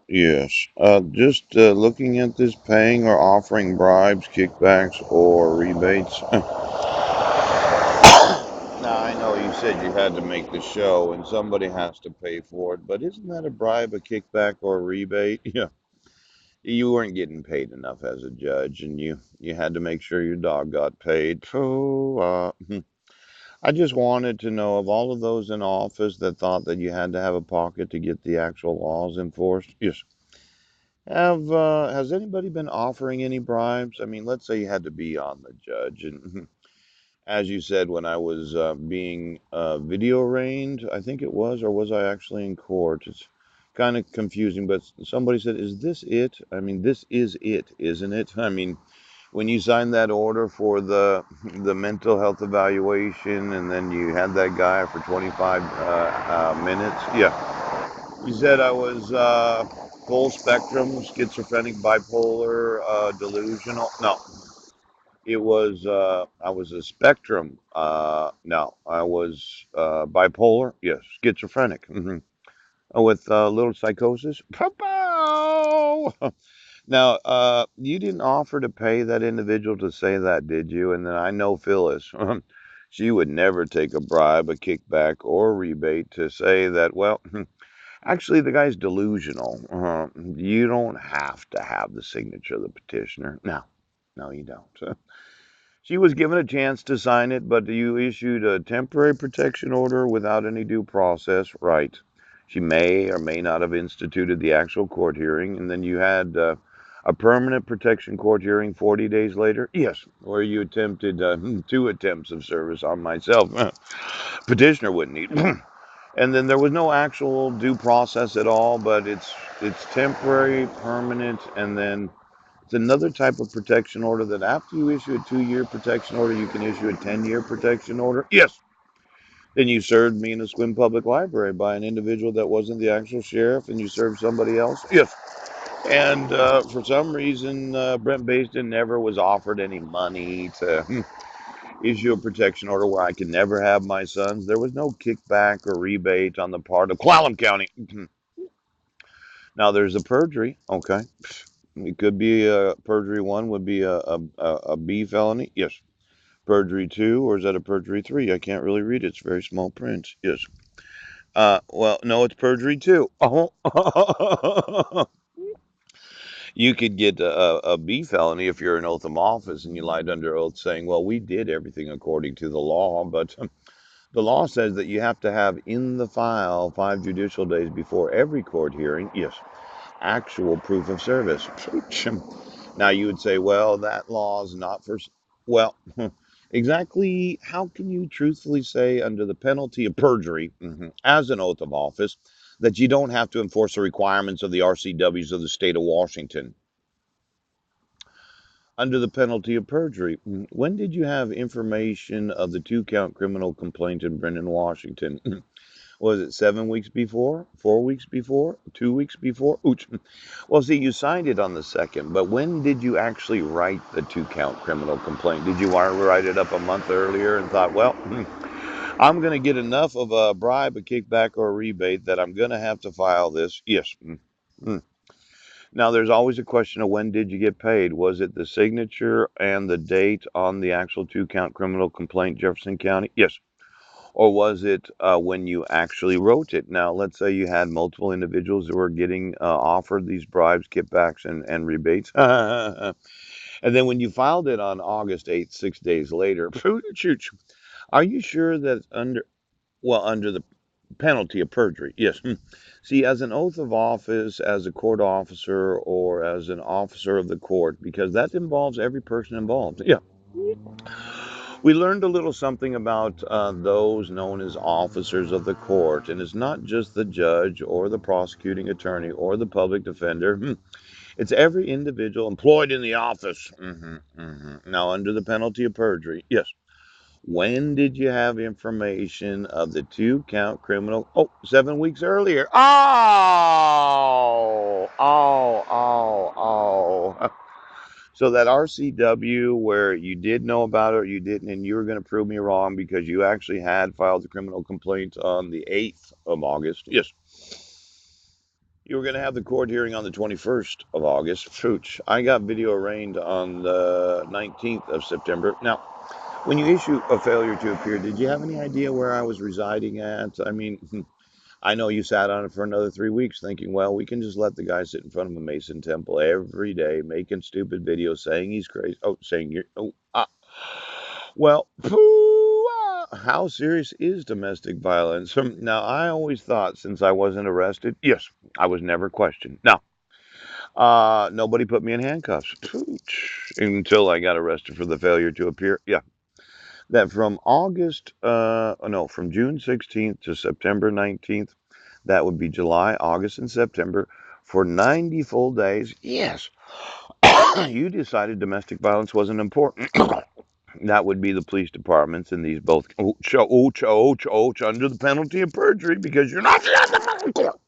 Yes. Just looking at this paying or offering bribes, kickbacks, or rebates. Now, I know you said you had to make the show and somebody has to pay for it, but isn't that a bribe, a kickback, or a rebate? Yeah. You weren't getting paid enough as a judge and you had to make sure your dog got paid. So, I just wanted to know of all of those in office that thought that you had to have a pocket to get the actual laws enforced. Yes. Has anybody been offering any bribes? I mean, let's say you had to be on the judge, and as you said, when I was being video arraigned, I think it was, or was I actually in court? It's kind of confusing, but somebody said, "Is this it?" I mean, this is it, isn't it? I mean, when you signed that order for the mental health evaluation, and then you had that guy for 25 minutes, yeah. You said I was full spectrum, schizophrenic, bipolar, delusional. No, it was I was a spectrum. No, I was bipolar. Yes, schizophrenic. With little psychosis. Pow! Now, you didn't offer to pay that individual to say that, did you? And then I know Phyllis. She would never take a bribe, a kickback, or a rebate to say that, well, actually, the guy's delusional. You don't have to have the signature of the petitioner. No, no, you don't. She was given a chance to sign it, but you issued a temporary protection order without any due process. Right. She may or may not have instituted the actual court hearing, and then you had a permanent protection court hearing 40 days later. Yes, where you attempted two attempts of service on myself. Petitioner wouldn't need. And then there was no actual due process at all, but it's temporary, permanent, and then it's another type of protection order that after you issue a 2-year protection order, you can issue a 10-year protection order. Yes. Then you served me in a Swim Public Library by an individual that wasn't the actual sheriff, and you served somebody else. Yes. And for some reason, Brent Basden never was offered any money to issue a protection order where I could never have my sons. There was no kickback or rebate on the part of Clallam County. Now there's a perjury. Okay. It could be a perjury one would be a B felony. Yes. Perjury two, or is that a perjury three? I can't really read it. It's very small print. Yes. Well, no, it's perjury two. Oh. You could get a B felony if you're an oath of office and you lied under oath saying, well, we did everything according to the law, but the law says that you have to have in the file 5 judicial days before every court hearing. Yes. Actual proof of service. Now you would say, well, that law is not for. Well, exactly how can you truthfully say, under the penalty of perjury, as an oath of office, that you don't have to enforce the requirements of the RCWs of the state of Washington? Under the penalty of perjury, when did you have information of the 2-count criminal complaint in Brendan, Washington? Was it 7 weeks before, 4 weeks before, 2 weeks before? Ooch. Well, see, you signed it on the second, but when did you actually write the 2-count criminal complaint? Did you want to write it up a month earlier and thought, well, I'm going to get enough of a bribe, a kickback, or a rebate that I'm going to have to file this? Yes. Now, there's always a question of when did you get paid? Was it the signature and the date on the actual 2-count criminal complaint, Jefferson County? Yes. Or was it when you actually wrote it? Now, let's say you had multiple individuals who were getting offered these bribes, kickbacks, and rebates. And then when you filed it on August 8th, 6 days later, are you sure that under the penalty of perjury? Yes. See, as an oath of office, as a court officer, or as an officer of the court, because that involves every person involved. Yeah. We learned a little something about those known as officers of the court, and it's not just the judge or the prosecuting attorney or the public defender. It's every individual employed in the office. Now, under the penalty of perjury, yes. When did you have information of the 2-count criminal? Oh, 7 weeks earlier. Oh, oh, oh, oh. So that RCW where you did know about it or you didn't, and you were going to prove me wrong because you actually had filed the criminal complaint on the 8th of August. Yes. You were going to have the court hearing on the 21st of August. Pooch, I got video arraigned on the 19th of September. Now, when you issue a failure to appear, did you have any idea where I was residing at? I mean, I know you sat on it for another 3 weeks thinking, well, we can just let the guy sit in front of a Mason temple every day making stupid videos saying he's crazy. Oh, saying you're. Oh, ah. Well, pooh, how serious is domestic violence? Now, I always thought since I wasn't arrested, yes, I was never questioned. Now, nobody put me in handcuffs until I got arrested for the failure to appear. Yeah, that from no, from June 16th to September 19th, that would be July, August, and September, for 90 full days. Yes, you decided domestic violence wasn't important. That would be the police departments, and these both under the penalty of perjury because you're not the court.